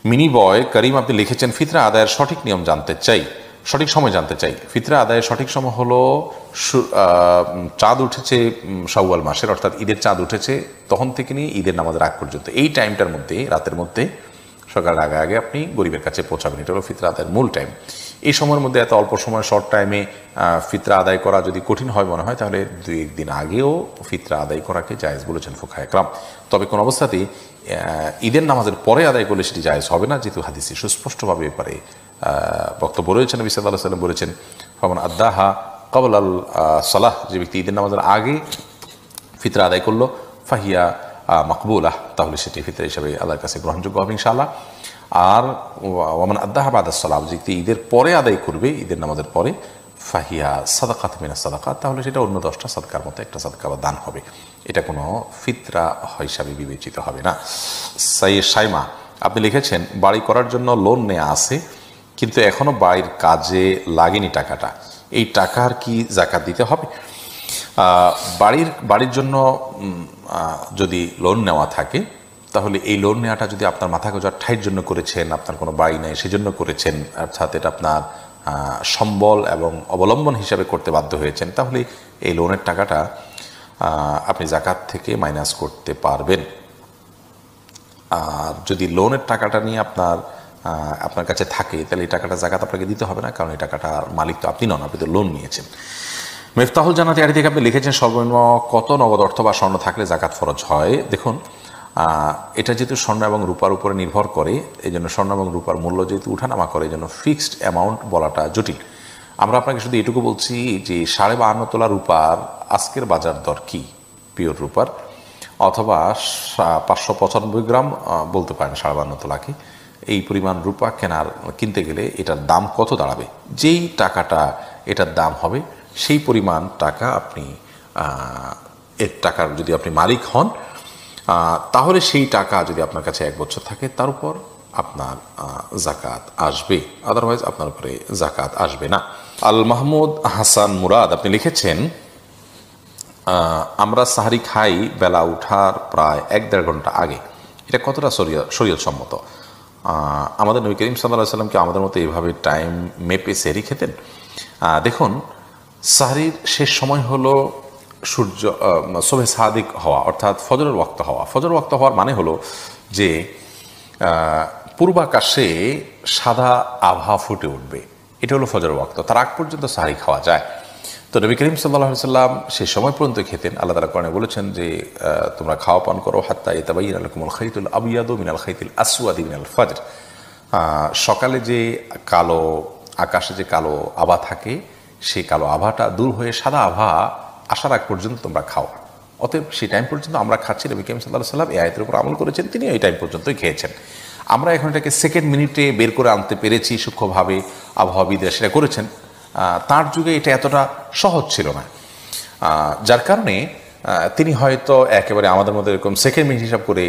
Mini বয় করিম আপনি লিখেছেন ফিতরা আদায়ের সঠিক নিয়ম জানতে চাই, সঠিক সময় জানতে চাই। ফিতরা আদায়ের সঠিক সময় হলো চাঁদ উঠেছে শাওয়াল মাসের, অর্থাৎ ঈদের চাঁদ উঠেছে তখন থেকে নিয়ে ঈদের নামাজের আগ পর্যন্ত, এই টাইমটার মধ্যে, রাতের মধ্যে, সকালের আগে আগে আপনি গরিবের কাছে পৌঁছাবেন। এটা হলো ফিতরা আদায়ের মূল টাইম। এই সময়ের মধ্যে এত অল্প সময়, শর্ট টাইমে ফিতরা আদায় করা যদি কঠিন হয় মনে হয়, তাহলে 2-1 দিন আগেও ফিতরা আদায় করাকে জায়েজ বলেছেন ফুকাহায়ে কেরাম। তবে কোন অবস্থাতেই ঈদের নামাজের পরে আদায় করলে সেটি জায়েজ হবে না, যেহেতু হাদিসে সুস্পষ্টভাবে ব্যাপারে বক্তব্য রয়েছেন। নবী সাল্লাল্লাহু আলাইহি ওয়াসাল্লাম বলেছেন, ফামান আদ্দাহা ক্বাবলা আল সালাহ, যে ব্যক্তি ঈদের নামাজের আগে ফিতরা আদায় করলো, ফাহিয়া মাকবুলাহ, তাহলে সেটি ফিতরা হিসাবে আল্লাহর কাছে গ্রহণযোগ্য হবে ইনশাআল্লাহ। আর ওয়ামান আদ্দাহা বাদাস সালাহ, যে ব্যক্তি ঈদের পরে আদায় করবে, ঈদের নামাজের পরে, ফাহিয়া সাদাকাত মিনাস সাদাকাত, তাহলে সেটা অন্য 10টা সাদকার মতো একটা সাদকা বা দান হবে, এটা কোনো ফিতরা হিসাবে বিবেচিত হবে না। সাইমা আপনি লিখেছেন, বাড়ি করার জন্য লোন নেওয়া আছে কিন্তু এখনো বাড়ির কাজে লাগেনি টাকাটা, এই টাকার কি যাকাত দিতে হবে? বাড়ির জন্য যদি লোন নেওয়া থাকে, তাহলে এই লোন নেওয়াটা যদি আপনার মাথা গোজার ঠাইয়ের জন্য করেছেন, আপনার কোনো বাড়ি নেই সেজন্য করেছেন, অর্থাৎ এটা আপনার সম্বল এবং অবলম্বন হিসাবে করতে বাধ্য হয়েছেন, তাহলে এই লোনের টাকাটা আপনি যাকাত থেকে মাইনাস করতে পারবেন। আর যদি লোনের টাকাটা নিয়ে আপনার কাছে থাকে, তাহলে এই টাকাটা যাকাত আপনাকে দিতে হবে না, কারণ এই টাকাটার মালিক তো আপনি নন, আপনি তো লোন নিয়েছেন। মিফতাহুল জান্নাতি আড়ি থেকে আপনি লিখেছেন, সর্বনিম্ন কত নগদ অর্থ বা স্বর্ণ থাকলে যাকাত ফরজ হয়? দেখুন, এটা যেহেতু স্বর্ণ এবং রূপার উপরে নির্ভর করে, এই জন্য স্বর্ণ এবং রূপার মূল্য যেহেতু উঠানামা করে, এই জন্য ফিক্সড অ্যামাউন্ট বলাটা জটিল। আমরা আপনাকে শুধু এটুকু বলছি যে 52.5 তোলা রূপার আজকের বাজার দর কি, পিওর রূপার, অথবা 595 গ্রাম বলতে পারেন 52.5 তোলাকে, এই পরিমাণ রূপা কিনতে গেলে এটার দাম কত দাঁড়াবে, যেই টাকাটা এটার দাম হবে সেই পরিমাণ টাকা আপনি এর টাকার যদি আপনি মালিক হন, তাহলে সেই টাকা যদি আপনার কাছে 1 বছর থাকে, তার উপর আপনার যাকাত আসবে, আদারওয়াইজ আপনার উপরে যাকাত আসবে না। আল মাহমুদ হাসান মুরাদ আপনি লিখেছেন, আমরা সাহারি খাই বেলা উঠার প্রায় 1-1.5 ঘন্টা আগে, এটা কতটা শরীয়ত সম্মত? আমাদের নবী করিম সাল্লাল্লাহু আলাইহি ওয়াসাল্লাম কি আমাদের মতো এইভাবে টাইম মেপে সেহরি খেতেন? দেখুন, সাহরির শেষ সময় হলো সূর্য শোভে সাদিক হওয়া, অর্থাৎ ফজরের ওয়াক্ত হওয়া। ফজর ওয়াক্ত হওয়ার মানে হলো যে পূর্বাকাশে সাদা আভা ফুটে উঠবে, এটা হলো ফজরের ওয়াক্ত, তার আগ পর্যন্ত সাহরি খাওয়া যায়। তো নবী করিম সাল্লাল্লাহু আলাইহি ওয়াসাল্লাম সেই সময় পর্যন্ত খেতেন। আল্লাহ তাআলা কোরআনে বলেছেন যে তোমরা খাওয়া পান করো হাত্তা ইয়াতাবাইয়ানা লাকুমুল খাইতুল আবিয়াদু মিনাল খাইতিল আসওয়াদি মিনাল ফজর। সকালে যে কালো আকাশে যে কালো আভা থাকে, সেই কালো আভাটা দূর হয়ে সাদা আভা আসার আগ পর্যন্ত তোমরা খাও। অতএব সেই টাইম পর্যন্ত আমরা খাচ্ছি। নবী করিম সাল্লাল্লাহু আলাইহি ওয়াসাল্লাম এই আয়াতের উপর আমল করেছেন, তিনি এই টাইম পর্যন্তই খেয়েছেন। আমরা এখন এটাকে সেকেন্ড মিনিটে বের করে আনতে পেরেছি সূক্ষ্মভাবে, আবহাওয়াবিদরা সেটা করেছেন। তার যুগে এটা এতটা সহজ ছিল না, যার কারণে তিনি হয়তো একেবারে আমাদের মধ্যে এরকম সেকেন্ড মিনিট হিসাব করে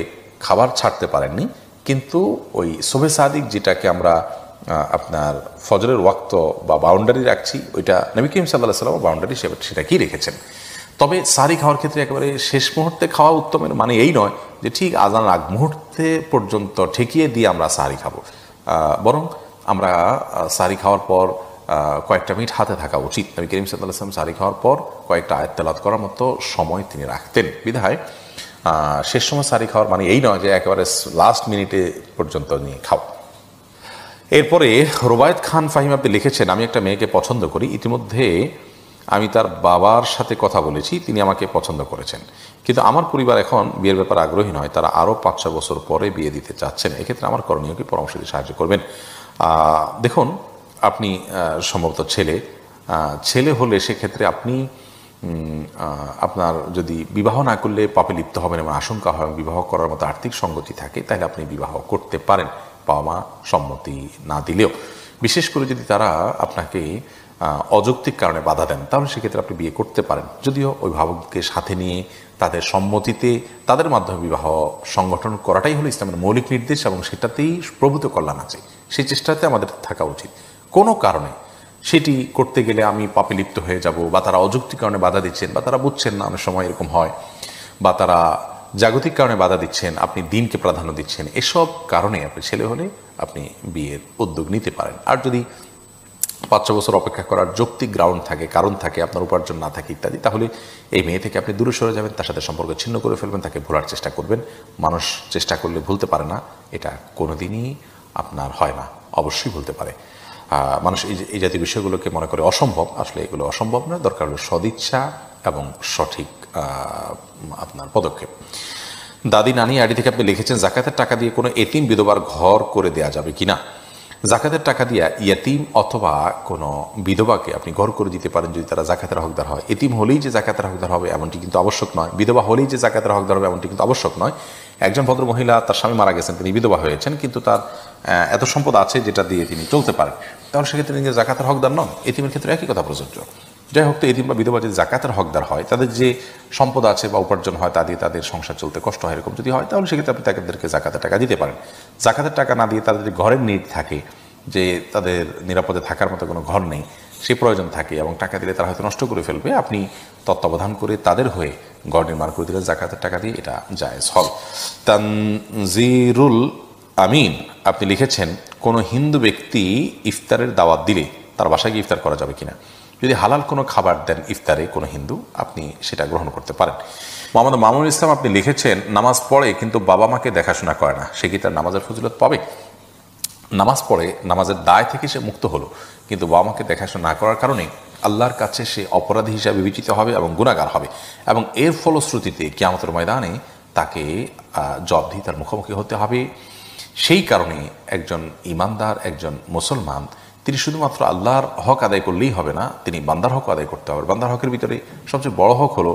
খাবার ছাড়তে পারেননি, কিন্তু ওই শোভে সাদিক যেটাকে আমরা আপনার ফজরের ওয়াক্ত বা বাউন্ডারি রাখছি, ওইটা নবী করিম সাল্লাল্লাহু আলাইহি ওয়াসাল্লাম বাউন্ডারি সেটাকেই রেখেছেন। তবে সাহরি খাওয়ার ক্ষেত্রে একেবারে শেষ মুহূর্তে খাওয়া উত্তমের মানে এই নয় যে ঠিক আজান আগ মুহূর্তে পর্যন্ত ঠেকিয়ে দিয়ে আমরা সাহরি খাবো, বরং আমরা সাহরি খাওয়ার পর কয়েকটা মিনিট হাতে থাকা উচিত। নবী করিম সাল্লাল্লাহু আলাইহি ওয়াসাল্লাম সাহরি খাওয়ার পর কয়েকটা আয়াত তেলাওয়াত করার মতো সময় তিনি রাখতেন, বিধায় শেষ সময় সাহরি খাওয়ার মানে এই নয় যে একেবারে লাস্ট মিনিটে পর্যন্ত নিয়ে খাও। এরপরে রুবায়েত খান ফাহিম আপনি লিখেছেন, আমি একটা মেয়েকে পছন্দ করি, ইতিমধ্যে আমি তার বাবার সাথে কথা বলেছি, তিনি আমাকে পছন্দ করেছেন, কিন্তু আমার পরিবার এখন বিয়ের ব্যাপারে আগ্রহী নয়, তারা আরও 5-6 বছর পরে বিয়ে দিতে চাচ্ছেন। এক্ষেত্রে আমার করণীয় কি, পরামর্শ দিয়ে সাহায্য করবেন? দেখুন, আপনি সম্ভবত ছেলে হলে সেক্ষেত্রে আপনি আপনার যদি বিবাহ না করলে পাপে লিপ্ত হবেন এবং আশঙ্কা হয়, বিবাহ করার মতো আর্থিক সঙ্গতি থাকে, তাহলে আপনি বিবাহ করতে পারেন, বাবা মা সম্মতি না দিলেও। বিশেষ করে যদি তারা আপনাকে অযৌক্তিক কারণে বাধা দেন, তাহলে সেক্ষেত্রে আপনি বিয়ে করতে পারেন, যদিও অভিভাবককে সাথে নিয়ে তাদের সম্মতিতে তাদের মাধ্যমে বিবাহ সংগঠন করাটাই হলো ইসলামের মৌলিক নির্দেশ, এবং সেটাতেই প্রভূত কল্যাণ আছে, সেই চেষ্টাতে আমাদের থাকা উচিত। কোনো কারণে সেটি করতে গেলে আমি পাপে লিপ্ত হয়ে যাব, বা তারা অযৌক্তিক কারণে বাধা দিচ্ছেন, বা তারা বুঝছেন না, অনেক সময় এরকম হয়, বা তারা জাগতিক কারণে বাধা দিচ্ছেন, আপনি দিনকে প্রাধান্য দিচ্ছেন, এসব কারণে আপনি ছেলে হলে আপনি বিয়ের উদ্যোগ নিতে পারেন। আর যদি 5-6 বছর অপেক্ষা করার যৌক্তিক গ্রাউন্ড থাকে, কারণ থাকে, আপনার উপার্জন না থাকে ইত্যাদি, তাহলে এই মেয়ে থেকে আপনি দূরে সরে যাবেন, তার সাথে সম্পর্ক ছিন্ন করে ফেলবেন, তাকে ভোলার চেষ্টা করবেন। মানুষ চেষ্টা করলে ভুলতে পারে না, এটা কোনোদিনই আপনার হয় না, অবশ্যই ভুলতে পারে। মানুষ এই জাতীয় বিষয়গুলোকে মনে করে অসম্ভব, আসলে এগুলো অসম্ভব না, দরকার হলো সদিচ্ছা এবং সঠিক আপনার পদক্ষেপ। দাদি নানি আইডি থেকে আপনি লিখেছেন, জাকাতের টাকা দিয়ে কোনো এতিম বিধবার ঘর করে দেয়া যাবে কিনা। জাকাতের টাকা দিয়ে ইয়াতিম অথবা কোনো বিধবাকে আপনি ঘর করে দিতে পারেন যদি তারা জাকাতের হকদার হয়। এতিম হলেই যে জাকাতের হকদার হবে এমনটি কিন্তু আবশ্যক নয়, বিধবা হলেই যে জাকাতের হকদার হবে এমনটি কিন্তু আবশ্যক নয়। একজন ভদ্র মহিলা, তার স্বামী মারা গেছেন, তিনি বিধবা হয়েছেন, কিন্তু তার এত সম্পদ আছে যেটা দিয়ে তিনি চলতে পারেন, তাহলে সেক্ষেত্রে তিনি যে জাকাতের হকদার নন। এতিমের ক্ষেত্রে একই কথা প্রযোজ্য। যাই হোক, তো এতিম বা বিধবা যদি জাকাতের হকদার হয়, তাদের যে সম্পদ আছে বা উপার্জন হয় তা দিয়ে তাদের সংসার চলতে কষ্ট হয়, এরকম যদি হয়, তাহলে সেক্ষেত্রে আপনি তাদেরকে জাকাতের টাকা দিতে পারেন। জাকাতের টাকা না দিয়ে তাদের ঘরের নিড থাকে, যে তাদের নিরাপদে থাকার মতো কোনো ঘর নেই, সে প্রয়োজন থাকে এবং টাকা দিলে তারা হয়তো নষ্ট করে ফেলবে, আপনি তত্ত্বাবধান করে তাদের হয়ে ঘর নির্মাণ করে দিলে জাকাতের টাকা দিয়ে এটা জায়েজ হল। তানজিরুল আমিন আপনি লিখেছেন, কোনো হিন্দু ব্যক্তি ইফতারের দাওয়াত দিলে তার বাসায় গিয়ে ইফতার করা যাবে কিনা। যদি হালাল কোনো খাবার দেন ইফতারে কোনো হিন্দু, আপনি সেটা গ্রহণ করতে পারেন। মোহাম্মদ মামুনুল ইসলাম আপনি লিখেছেন, নামাজ পড়ে কিন্তু বাবা মাকে দেখাশোনা করে না, সে কি তার নামাজের ফজিলত পাবে। নামাজ পড়ে, নামাজের দায় থেকে সে মুক্ত হলো, কিন্তু বাবা মাকে দেখাশোনা না করার কারণে আল্লাহর কাছে সে অপরাধী হিসাবে বিবেচিত হবে এবং গুনাহগার হবে, এবং এর ফলশ্রুতিতে কিয়ামতের ময়দানে তাকে জবাবদিহিতার মুখোমুখি হতে হবে। সেই কারণে একজন ইমানদার, একজন মুসলমান, তিনি শুধুমাত্র আল্লাহর হক আদায় করলেই হবে না, তিনি বান্দার হক আদায় করতে হবে। বান্দার হকের ভিতরে সবচেয়ে বড় হক হলো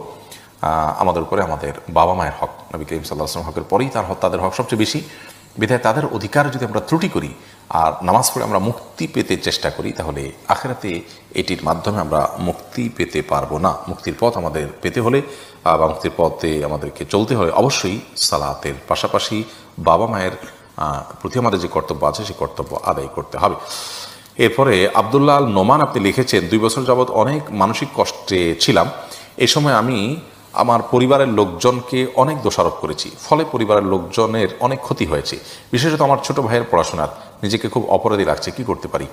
আমাদের উপরে আমাদের বাবা মায়ের হক। নবী করিম সাল্লাল্লাহু আলাইহি ওয়াসাল্লাম হকের পরেই তাদের হক সবচেয়ে বেশি। বিধায় তাদের অধিকার যদি আমরা ত্রুটি করি আর নামাজ পড়ে আমরা মুক্তি পেতে চেষ্টা করি, তাহলে আখিরাতে এটির মাধ্যমে আমরা মুক্তি পেতে পারবো না। মুক্তির পথ আমাদের পেতে হলে বা মুক্তির পথে আমাদেরকে চলতে হলে অবশ্যই সালাতের পাশাপাশি বাবা মায়ের প্রতি আমাদের যে কর্তব্য আছে সেই কর্তব্য আদায় করতে হবে। এরপরে আব্দুল্লাহ আল নোমান আপনি লিখেছেন, 2 বছর যাবৎ অনেক মানসিক কষ্টে ছিলাম। এই সময় আমি আমার পরিবারের লোকজনকে অনেক দোষারোপ করেছি, ফলে পরিবারের লোকজনের অনেক ক্ষতি হয়েছে। বিশেষত আমার ছোট ভাইয়ের পড়াশোনার নিজেকে খুব অপরাধী লাগছে, কি করতে পারি।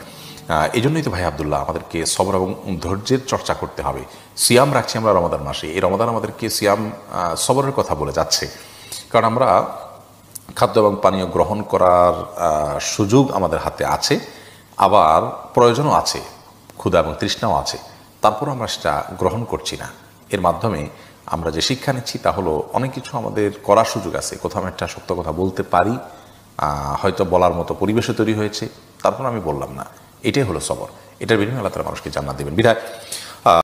এই জন্যই তো ভাই আব্দুল্লাহ, আমাদেরকে সবর এবং ধৈর্যের চর্চা করতে হবে। সিয়াম রাখছি আমরা রমাদান মাসে, এই রমাদান আমাদেরকে সিয়াম সবরের কথা বলে যাচ্ছে, কারণ আমরা খাদ্য এবং পানীয় গ্রহণ করার সুযোগ আমাদের হাতে আছে, আবার প্রয়োজনও আছে, ক্ষুধা এবং তৃষ্ণাও আছে, তারপর আমরা সেটা গ্রহণ করছি না। এর মাধ্যমে আমরা যে শিক্ষা নিচ্ছি তা হলো অনেক কিছু আমাদের করার সুযোগ আছে, কোথাও আমি একটা সত্য কথা বলতে পারি, হয়তো বলার মতো পরিবেশও তৈরি হয়েছে, তারপর আমি বললাম না, এটাই হলো সবর। এটার বিনিময়ে আল্লাহ তাআলা মানুষকে জান্নাত দেবেন। বিধায়